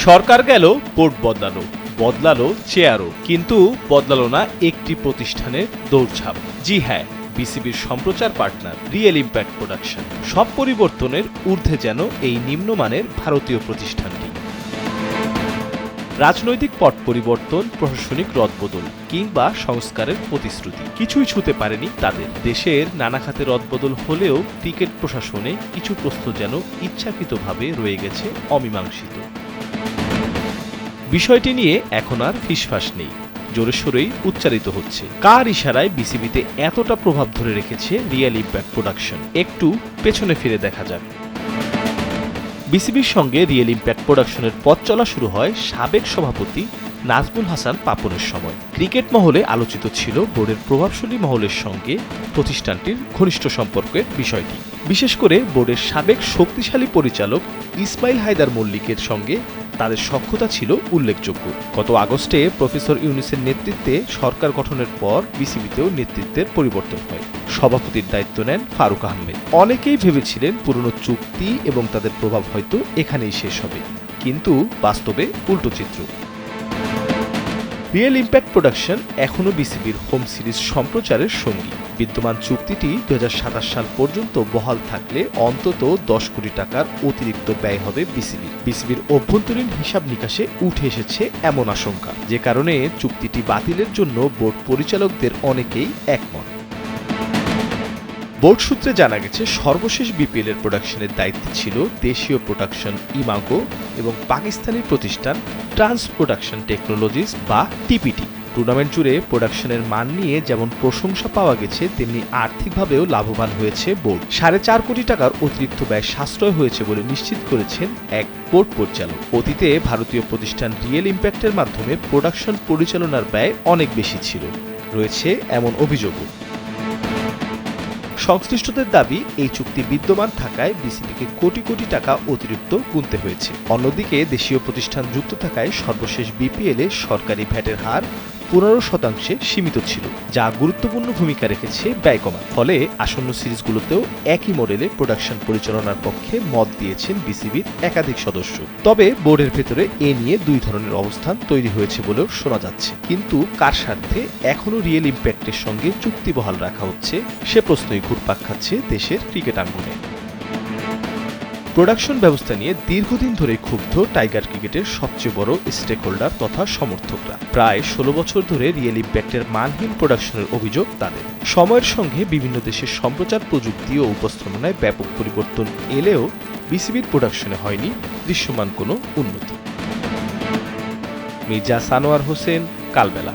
সরকার গেল, বোর্ড বদলালো, বদলালো চেয়ারও, কিন্তু বদলালো না একটি প্রতিষ্ঠানের দৌড়ঝাঁপ। জি হ্যাঁ, বিসিবির সম্প্রচার পার্টনার রিয়েল ইম্প্যাক্ট প্রোডাকশন। সব পরিবর্তনের ঊর্ধ্বে যেন এই নিম্নমানের ভারতীয় প্রতিষ্ঠানটি। রাজনৈতিক পট পরিবর্তন, প্রশাসনিক রদবদল কিংবা সংস্কারের প্রতিশ্রুতি কিছুই ছুঁতে পারেনি তাদের। দেশের নানা খাতে রদবদল হলেও ক্রিকেট প্রশাসনে কিছু প্রশ্ন যেন ইচ্ছাকৃতভাবে রয়ে গেছে অমীমাংসিত। বিষয়টি নিয়ে এখন আর ফিসফাস নেই, জোরে সোরেই উচ্চারিত হচ্ছে। কার ইশারায় বিসিবিতে এতটা প্রভাব ধরে রেখেছে রিয়েল ইম্প্যাক্ট প্রোডাকশন? একটু পেছনে ফিরে দেখা যাক। বিসিবির সঙ্গে রিয়েল ইম্প্যাক্ট প্রোডাকশনের পথ চলা শুরু হয় সাবেক সভাপতি নাজমুল হাসান পাপনের সময়। ক্রিকেট মহলে আলোচিত ছিল বোর্ডের প্রভাবশালী মহলের সঙ্গে প্রতিষ্ঠানটির ঘনিষ্ঠ সম্পর্কের বিষয়টি। বিশেষ করে বোর্ডের সাবেক শক্তিশালী পরিচালক ইসমাইল হায়দার মল্লিকের সঙ্গে তাদের সখ্যতা ছিল উল্লেখযোগ্য। গত আগস্টে প্রফেসর ইউনূসের নেতৃত্বে সরকার গঠনের পর বিসিবিতেও নেতৃত্বের পরিবর্তন হয়। সভাপতির দায়িত্ব নেন ফারুক আহমেদ। অনেকেই ভেবেছিলেন পুরনো চুক্তি এবং তাদের প্রভাব হয়তো এখানেই শেষ হবে, কিন্তু বাস্তবে উল্টো চিত্র। রিয়েল ইম্প্যাক্ট প্রোডাকশন এখনও বিসিবির হোম সিরিজ সম্প্রচারের সঙ্গী। বিদ্যমান চুক্তিটি 2027 সাল পর্যন্ত বহাল থাকলে অন্তত 10 কোটি টাকার অতিরিক্ত ব্যয় হবে বিসিবির অভ্যন্তরীণ হিসাব নিকাশে উঠে এসেছে এমন আশঙ্কা, যে কারণে চুক্তিটি বাতিলের জন্য বোর্ড পরিচালকদের অনেকেই একমত। বোর্ড সূত্রে জানা গেছে, সর্বশেষ বিপিএল এর প্রোডাকশনের দায়িত্বে ছিল দেশীয় প্রোডাকশন ইমাগো এবং পাকিস্তানি প্রতিষ্ঠান ট্রান্স প্রোডাকশন টেকনোলজিস বা টিপিটি। টুর্নামেন্ট জুড়ে প্রোডাকশনের মান নিয়ে যেমন প্রশংসা পাওয়া গেছে, তেমনি আর্থিকভাবেও লাভবান হয়েছে বোর্ড। 4.5 কোটি টাকার অতিরিক্ত ব্যয় সাশ্রয় হয়েছে বলে নিশ্চিত করেছেন এক বোর্ড পরিচালক। অতীতে ভারতীয় প্রতিষ্ঠান রিয়েল ইম্প্যাক্টের মাধ্যমে প্রোডাকশন পরিচালনার ব্যয় অনেক বেশি ছিল, রয়েছে এমন অভিযোগও। সংশ্লিষ্টদের দাবি, এই চুক্তি বিদ্যমান থাকায় বিসিবিকে কোটি কোটি টাকা অতিরিক্ত গুনতে হয়েছে। অন্যদিকে দেশীয় প্রতিষ্ঠান যুক্ত থাকায় সর্বশেষ বিপিএলে সরকারি ভ্যাটের হার 15% সীমিত ছিল, যা গুরুত্বপূর্ণ ভূমিকা রেখেছে ব্যয় কমার। ফলে আসন্ন সিরিজগুলোতেও একই মডেলে প্রোডাকশন পরিচালনার পক্ষে মত দিয়েছেন বিসিবির একাধিক সদস্য। তবে বোর্ডের ভেতরে এ নিয়ে দুই ধরনের অবস্থান তৈরি হয়েছে বলেও শোনা যাচ্ছে। কিন্তু কার স্বার্থে এখনও রিয়েল ইম্প্যাক্টের সঙ্গে চুক্তি বহাল রাখা হচ্ছে, সে প্রশ্নই ঘুরপাক খাচ্ছে দেশের ক্রিকেট আঙ্গনে। প্রোডাকশন ব্যবস্থা নিয়ে দীর্ঘদিন ধরে ক্ষুব্ধ টাইগার ক্রিকেটের সবচেয়ে বড় স্টেক হোল্ডার তথা সমর্থকরা। প্রায় 16 বছর ধরে রিয়েল ইম্প্যাক্টের মানহীন প্রোডাকশনের অভিযোগ তাদের। সময়ের সঙ্গে বিভিন্ন দেশের সম্প্রচার প্রযুক্তি ও উপস্থাপনায় ব্যাপক পরিবর্তন এলেও বিসিবির প্রোডাকশনে হয়নি দৃশ্যমান কোনো উন্নতি। মির্জা সানোয়ার হোসেন, কালবেলা।